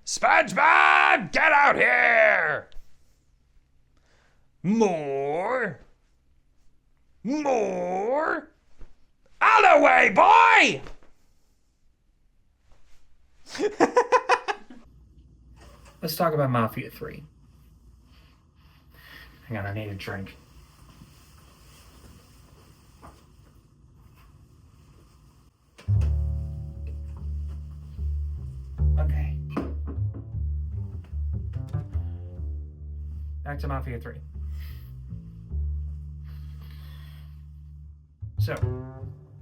SpongeBob, get out here! More. More. Out of the way, boy! Let's talk about Mafia 3. Hang on, I need a drink. Okay. Back to Mafia 3. So,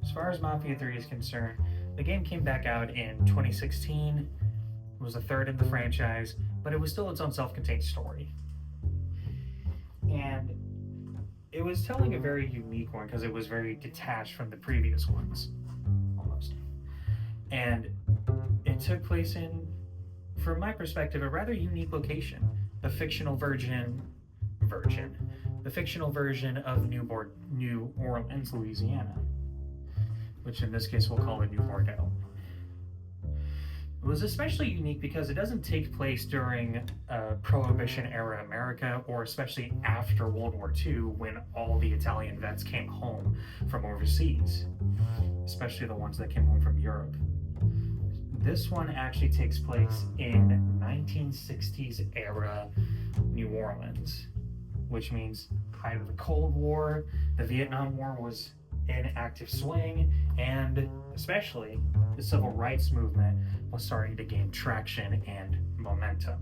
as far as Mafia 3 is concerned, the game came back out in 2016. It was the third in the franchise, but it was still its own self-contained story. And it was telling a very unique one because it was very detached from the previous ones, almost. And it took place in, from my perspective, a rather unique location. The fictional version of New Orleans, Louisiana, which in this case we'll call it New Bordeaux. It was especially unique because it doesn't take place during Prohibition era America, or especially after World War II, when all the Italian vets came home from overseas, especially the ones that came home from Europe. This one actually takes place in 1960s era New Orleans, which means height of the Cold War, the Vietnam War was in active swing, and especially the civil rights movement was starting to gain traction and momentum.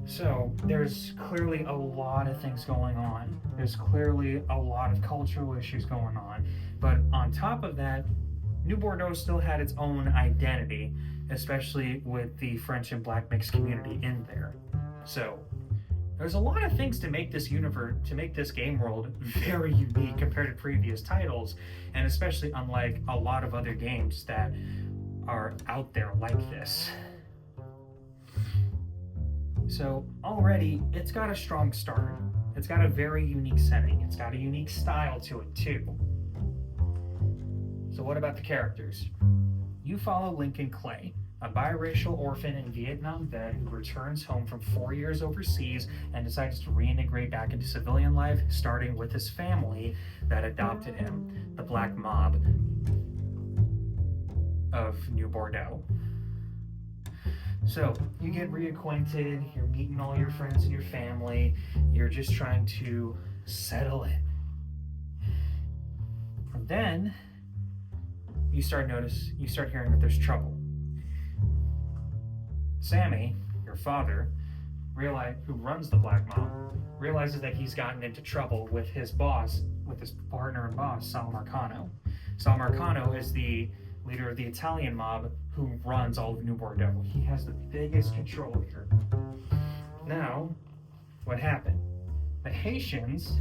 So there's clearly a lot of things going on. There's clearly a lot of cultural issues going on. But on top of that, New Bordeaux still had its own identity, especially with the French and Black mixed community in there. So there's a lot of things to make this universe, to make this game world very unique compared to previous titles, and especially unlike a lot of other games that are out there like this. So already, it's got a strong start. It's got a very unique setting. It's got a unique style to it too. So what about the characters? You follow Lincoln Clay, a biracial orphan and Vietnam vet who returns home from 4 years overseas and decides to reintegrate back into civilian life, starting with his family that adopted him, the Black Mob of New Bordeaux. So you get reacquainted, you're meeting all your friends and your family, you're just trying to settle in. And then you start hearing that there's trouble. Sammy, your father, who runs the Black Mob, realizes that he's gotten into trouble with his boss, with his partner and boss, Sal Marcano. Sal Marcano is the leader of the Italian mob who runs all of New Bordeaux. He has the biggest control here. Now, what happened? The Haitians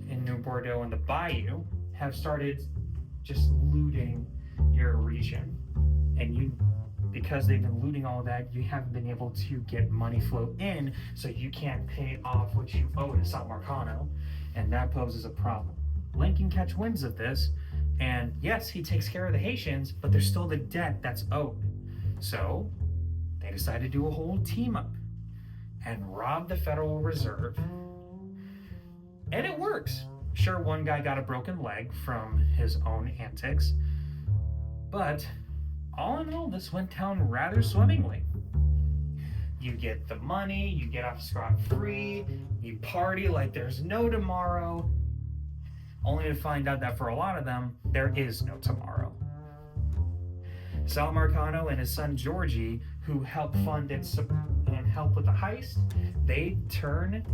in New Bordeaux and the Bayou have started just looting your region. And because they've been looting all of that, you haven't been able to get money flow in, so you can't pay off what you owe to Sal Marcano, and that poses a problem. Lincoln catch winds of this, and yes, he takes care of the Haitians, but there's still the debt that's owed. So they decide to do a whole team up and rob the Federal Reserve. And it works. Sure, one guy got a broken leg from his own antics, but all in all, this went down rather swimmingly. You get the money, you get off scot-free, you party like there's no tomorrow, only to find out that for a lot of them, there is no tomorrow. Sal Marcano and his son Georgie, who help fund and help with the heist, they turn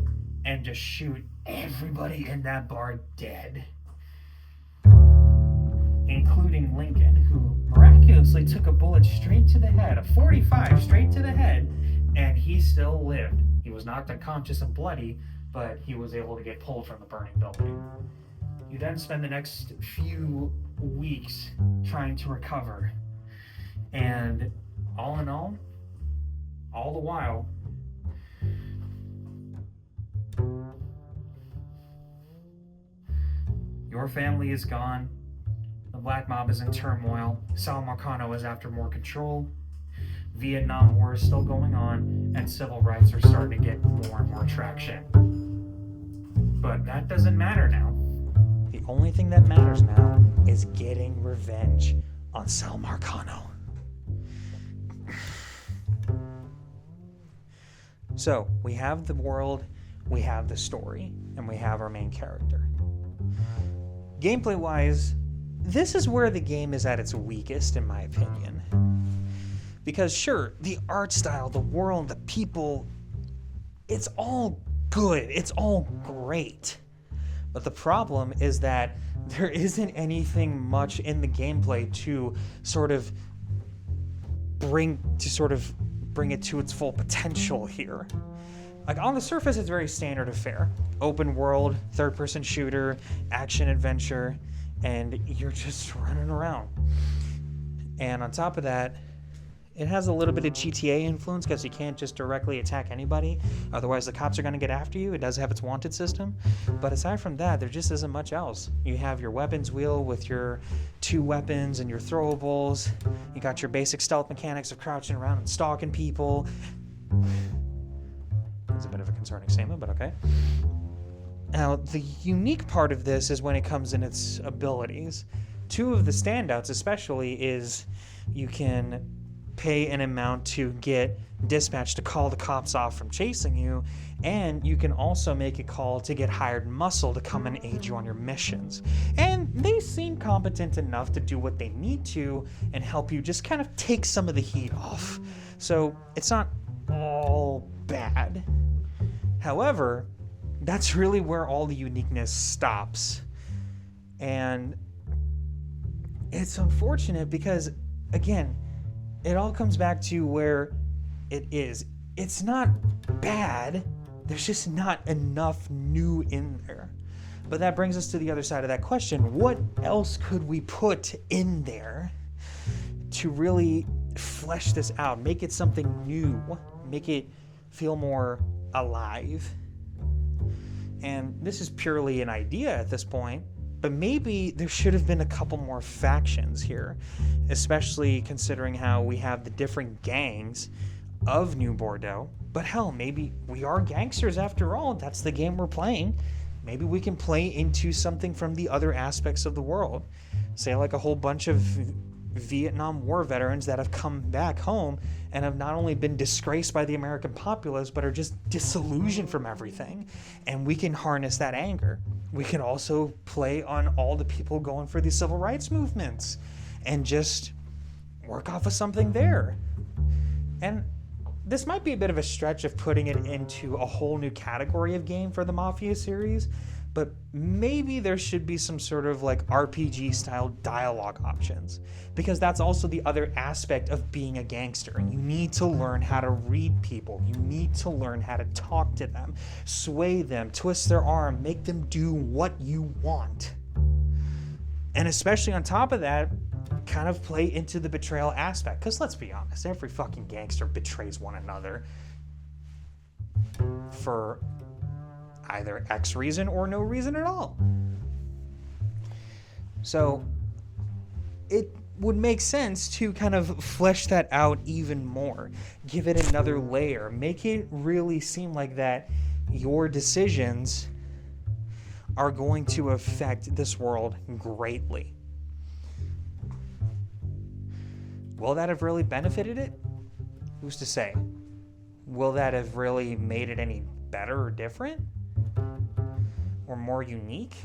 and just shoot everybody in that bar dead, including Lincoln, who miraculously took a bullet straight to the head, a .45 straight to the head, and he still lived. He was knocked unconscious and bloody, but he was able to get pulled from the burning building. You then spend the next few weeks trying to recover, and all in all the while, your family is gone, the The Black Mob is in turmoil. Sal Marcano is after more control. Vietnam War is still going on, and civil rights are starting to get more and more traction. But that doesn't matter now. The only thing that matters now is getting revenge on Sal Marcano. So, we have the world, we have the story, and we have our main character. Gameplay-wise, this is where the game is at its weakest, in my opinion. Because sure, the art style, the world, the people, it's all good, it's all great. But the problem is that there isn't anything much in the gameplay to sort of bring it to its full potential here. Like, on the surface, it's very standard affair. Open world, third-person shooter, action adventure, and you're just running around. And on top of that, it has a little bit of GTA influence because you can't just directly attack anybody. Otherwise, the cops are going to get after you. It does have its wanted system. But aside from that, there just isn't much else. You have your weapons wheel with your 2 weapons and your throwables. You got your basic stealth mechanics of crouching around and stalking people. That's a bit of a concerning statement, but okay. Now, the unique part of this is when it comes in its abilities. 2 of the standouts especially is you can pay an amount to get dispatch to call the cops off from chasing you, and you can also make a call to get hired muscle to come and aid you on your missions. And they seem competent enough to do what they need to and help you just kind of take some of the heat off. So it's not all bad. However, that's really where all the uniqueness stops. And it's unfortunate because, again, it all comes back to where it is. It's not bad. There's just not enough new in there. But that brings us to the other side of that question. What else could we put in there to really flesh this out? Make it something new. Make it feel more alive. And this is purely an idea at this point. But maybe there should have been a couple more factions here, especially considering how we have the different gangs of New Bordeaux. But hell, maybe we are gangsters after all. That's the game we're playing. Maybe we can play into something from the other aspects of the world. Say like a whole bunch of Vietnam War veterans that have come back home and have not only been disgraced by the American populace, but are just disillusioned from everything. And we can harness that anger. We can also play on all the people going for these civil rights movements and just work off of something there. And this might be a bit of a stretch of putting it into a whole new category of game for the Mafia series, but maybe there should be some sort of like RPG style dialogue options, because that's also the other aspect of being a gangster. You need to learn how to read people. You need to learn how to talk to them, sway them, twist their arm, make them do what you want. And especially on top of that, kind of play into the betrayal aspect, because let's be honest, every fucking gangster betrays one another for either X reason or no reason at all. So it would make sense to kind of flesh that out even more, give it another layer, make it really seem like that your decisions are going to affect this world greatly. Will that have really benefited it? Who's to say? Will that have really made it any better or different? Or more unique?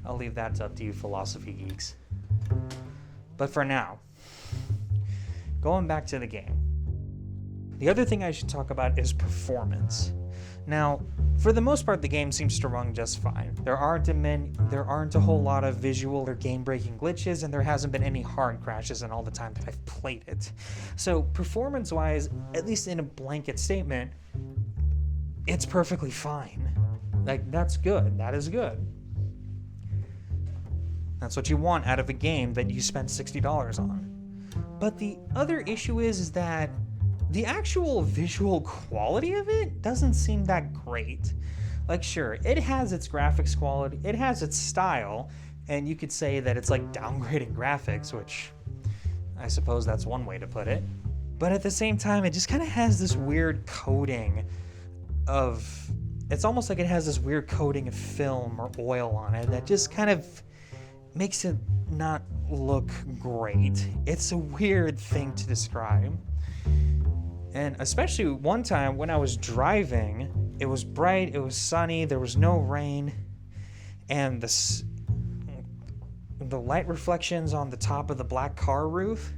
I'll leave that up to you philosophy geeks. But for now, going back to the game, the other thing I should talk about is performance. Now, for the most part, the game seems to run just fine. There aren't a whole lot of visual or game-breaking glitches, and there hasn't been any hard crashes in all the time that I've played it. So, performance-wise, at least in a blanket statement, it's perfectly fine. Like, that's good. That is good. That's what you want out of a game that you spent $60 on. But the other issue is that the actual visual quality of it doesn't seem that great. Like, sure, it has its graphics quality, it has its style, And you could say that it's like downgrading graphics, which I suppose that's one way to put it. But at the same time, it just kind of has this weird coating of... It's almost like it has this weird coating of film or oil on it that just kind of makes it not look great. It's a weird thing to describe. And especially one time when I was driving, it was bright, it was sunny, there was no rain, and the light reflections on the top of the black car roof,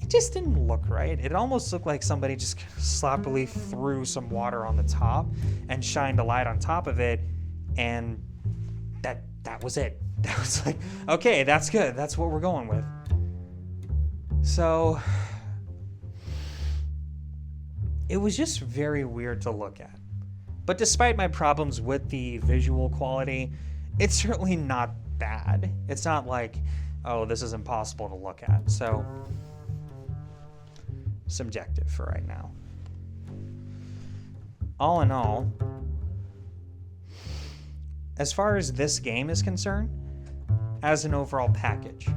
it just didn't look right. It almost looked like somebody just sloppily threw some water on the top and shined a light on top of it, and that was it. That was like, okay, that's good. That's what we're going with. So it was just very weird to look at. But despite my problems with the visual quality, it's certainly not bad. It's not like, oh, this is impossible to look at. So, subjective for right now. All in all, as far as this game is concerned, as an overall package,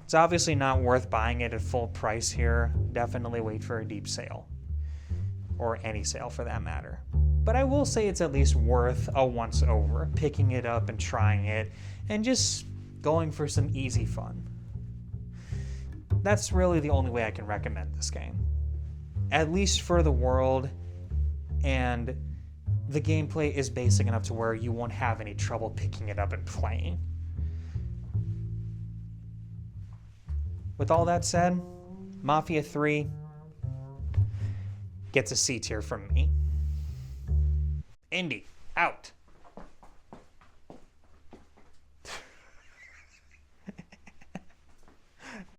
it's obviously not worth buying it at full price here. Definitely wait for a deep sale. Or any sale for that matter. But I will say it's at least worth a once over, picking it up and trying it, and just going for some easy fun. That's really the only way I can recommend this game. At least for the world, and the gameplay is basic enough to where you won't have any trouble picking it up and playing. With all that said, Mafia 3 gets a C tier from me. Indie, out.